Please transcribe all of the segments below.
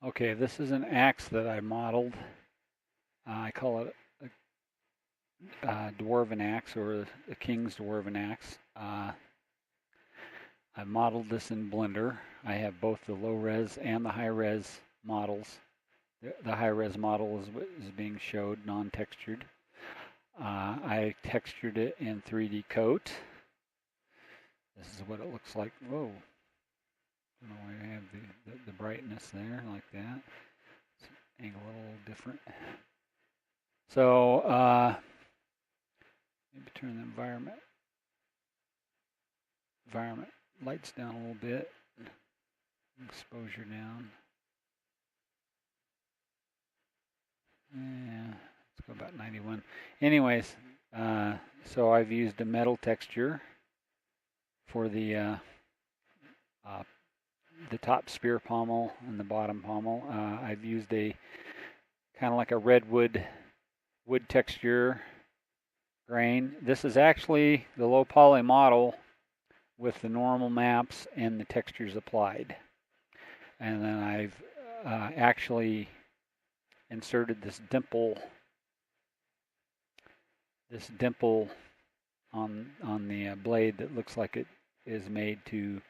Okay, this is an axe that I modeled. I call it a Dwarven Axe, or the King's Dwarven Axe. I modeled this in Blender. I have both the low res and the high res models. The high res model is what is being showed, non-textured. I textured it in 3D Coat. This is what it looks like. Whoa. I don't know why I have the brightness there like that. Angle a little different. So maybe turn the environment lights down a little bit, exposure down. Yeah, let's go about 91. Anyways, so I've used a metal texture for the top spear pommel and the bottom pommel. I've used a kind of like a redwood wood texture grain. This is actually the low poly model with the normal maps and the textures applied. And then I've actually inserted this dimple on the blade that looks like it is made to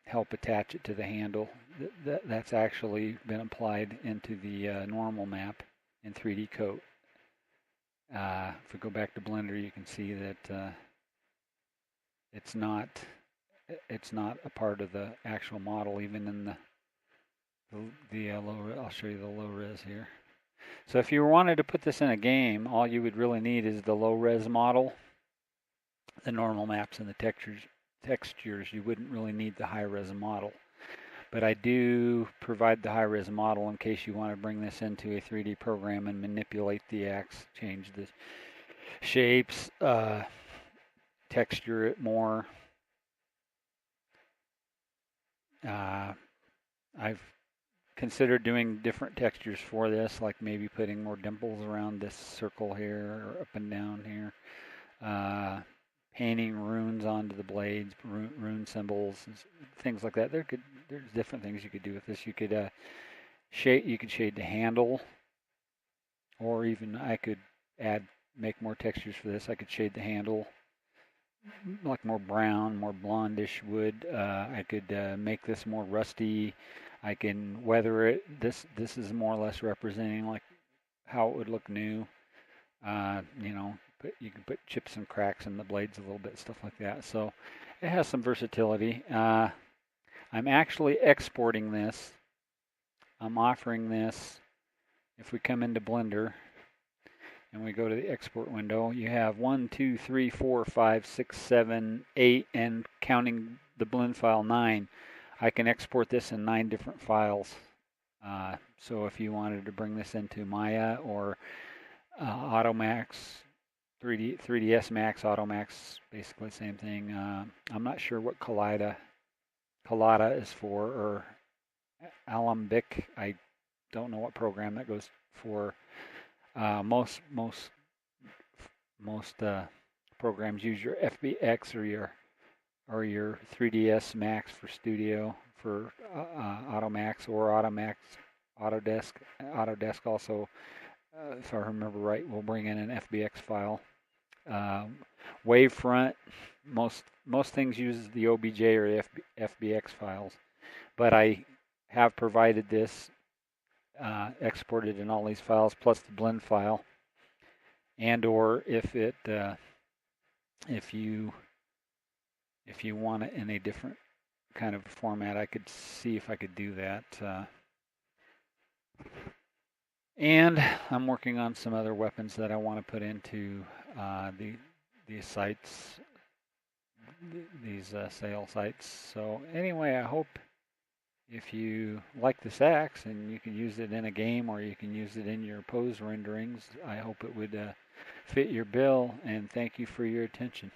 help attach it to the handle. That's actually been applied into the normal map in 3D Coat. If we go back to Blender, you can see that it's not a part of the actual model, even in the low. I'll show you the low res here. So if you wanted to put this in a game, all you would really need is the low res model, the normal maps, and the textures. You wouldn't really need the high res model. But I do provide the high res model in case you want to bring this into a 3D program and manipulate the axe, change the shapes, texture it more. I've considered doing different textures for this, like maybe putting more dimples around this circle here or up and down here. Painting runes onto the blades, rune symbols, things like that. There's different things you could do with this. You could shade the handle, or even I could make more textures for this. I could shade the handle like more brown, more blondish wood. I could make this more rusty. I can weather it. This is more or less representing like how it would look new. But you can put chips and cracks in the blades a little bit, stuff like that. So it has some versatility. I'm actually exporting this. I'm offering this. If we come into Blender and we go to the export window, you have 1, 2, 3, 4, 5, 6, 7, 8, and counting the blend file 9. I can export this in 9 different files. So if you wanted to bring this into Maya or Automax, 3ds Max, Automax, basically the same thing. I'm not sure what Collada is for, or Alembic. I don't know what program that goes for. Most programs use your FBX or your 3ds Max for Studio, for Automax or Autodesk. Autodesk also, if I remember right, will bring in an FBX file. Wavefront, most things use the OBJ or the FBX files, but I have provided this exported in all these files plus the blend file, and or if you want it in a different kind of format, I could see if I could do that. And I'm working on some other weapons that I want to put into these sites, these sale sites. So anyway, I hope if you like this axe and you can use it in a game or you can use it in your pose renderings, I hope it would fit your bill, and thank you for your attention.